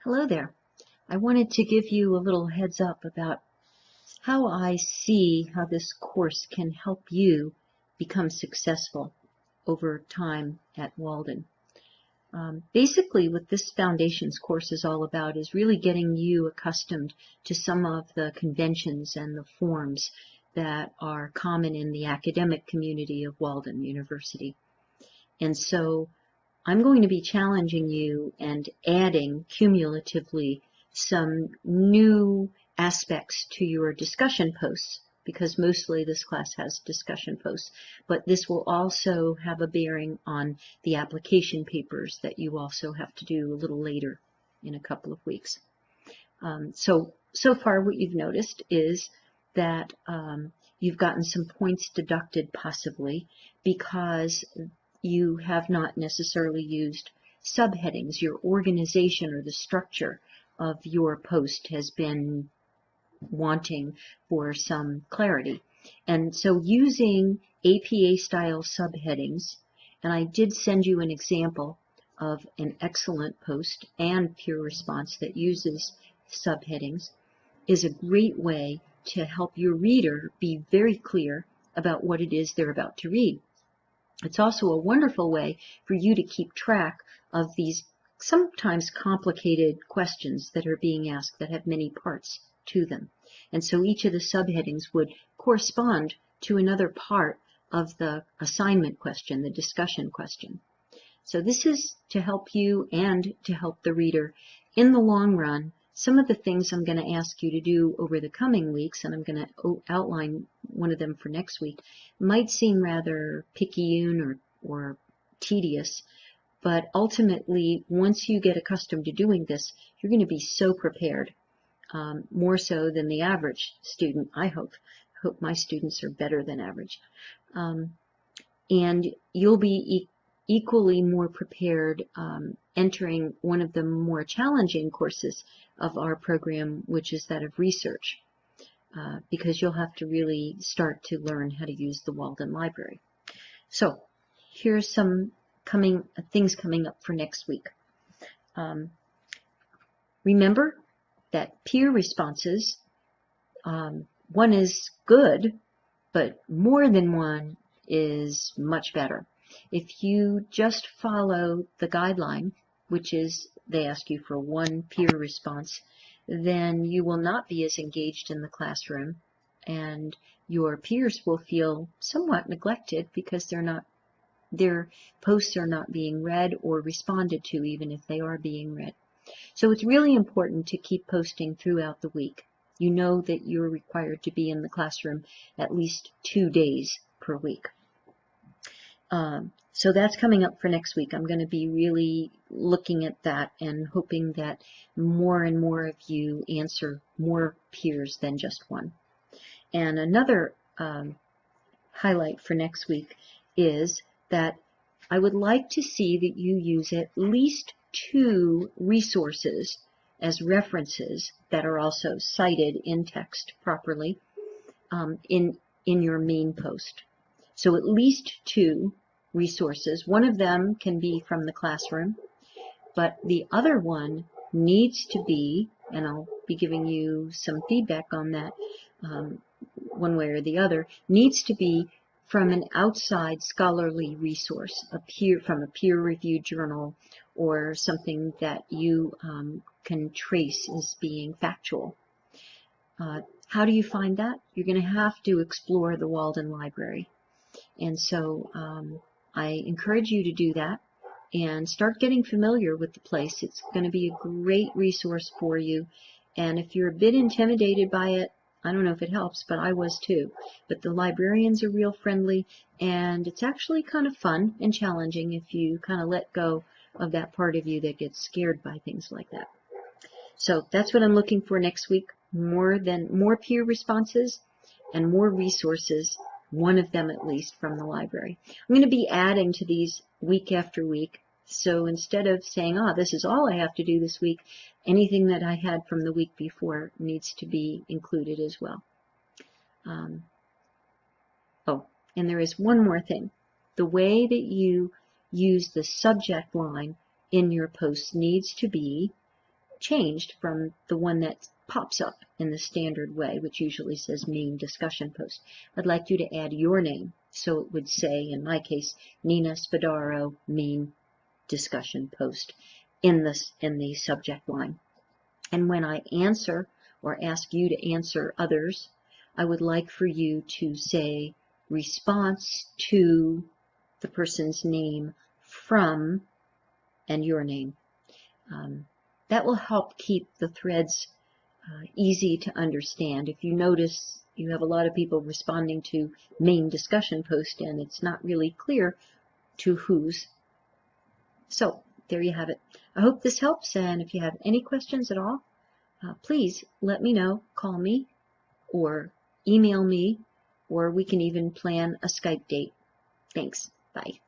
Hello there. I wanted to give you a little heads up about how I see how this course can help you become successful over time at Walden. Basically, what this Foundations course is all about is really getting you accustomed to some of the conventions and the forms that are common in the academic community of Walden University. And so I'm going to be challenging you and adding cumulatively some new aspects to your discussion posts, because mostly this class has discussion posts, but this will also have a bearing on the application papers that you also have to do a little later in a couple of weeks. So far what you've noticed is that you've gotten some points deducted possibly because you have not necessarily used subheadings. Your organization or the structure of your post has been wanting for some clarity. And so using APA style subheadings, and I did send you an example of an excellent post and peer response that uses subheadings, is a great way to help your reader be very clear about what it is they're about to read. It's also a wonderful way for you to keep track of these sometimes complicated questions that are being asked that have many parts to them. And so each of the subheadings would correspond to another part of the assignment question, the discussion question. So this is to help you and to help the reader in the long run. Some of the things I'm going to ask you to do over the coming weeks, and I'm going to outline one of them for next week, might seem rather picayune or tedious, but ultimately, once you get accustomed to doing this, you're going to be so prepared, more so than the average student, I hope. I hope my students are better than average. And you'll be equally more prepared entering one of the more challenging courses of our program, which is that of research, because you'll have to really start to learn how to use the Walden Library. So here's some things coming up for next week. Remember that peer responses, one is good, but more than one is much better. If you just follow the guideline, which is they ask you for one peer response, then you will not be as engaged in the classroom, and your peers will feel somewhat neglected because their posts are not being read or responded to, even if they are being read. So it's really important to keep posting throughout the week. You know that you're required to be in the classroom at least 2 days per week. So that's coming up for next week. I'm going to be really looking at that and hoping that more and more of you answer more peers than just one. And another highlight for next week is that I would like to see that you use at least 2 resources as references that are also cited in text properly in your main post. So at least 2 resources. One of them can be from the classroom, but the other one needs to be, and I'll be giving you some feedback on that one way or the other, needs to be from an outside scholarly resource, from a peer-reviewed journal or something that you can trace as being factual. How do you find that? You're going to have to explore the Walden Library. And so I encourage you to do that and start getting familiar with the place. It's going to be a great resource for you. And if you're a bit intimidated by it, I don't know if it helps, but I was too. But the librarians are real friendly, and it's actually kind of fun and challenging if you kind of let go of that part of you that gets scared by things like that. So that's what I'm looking for next week. More peer responses and more resources, one of them at least from the library. I'm going to be adding to these week after week. So instead of saying, this is all I have to do this week, anything that I had from the week before needs to be included as well. And there is one more thing. The way that you use the subject line in your post needs to be changed from the one that pops up in the standard way, which usually says main discussion post. I'd like you to add your name. So it would say, in my case, Nina Spadaro, main discussion post in the subject line. And when I answer or ask you to answer others, I would like for you to say response to the person's name from and your name. That will help keep the threads easy to understand. If you notice you have a lot of people responding to main discussion post and it's not really clear to whose. So there you have it. I hope this helps, and if you have any questions at all, please let me know. Call me or email me, or we can even plan a Skype date. Thanks. Bye.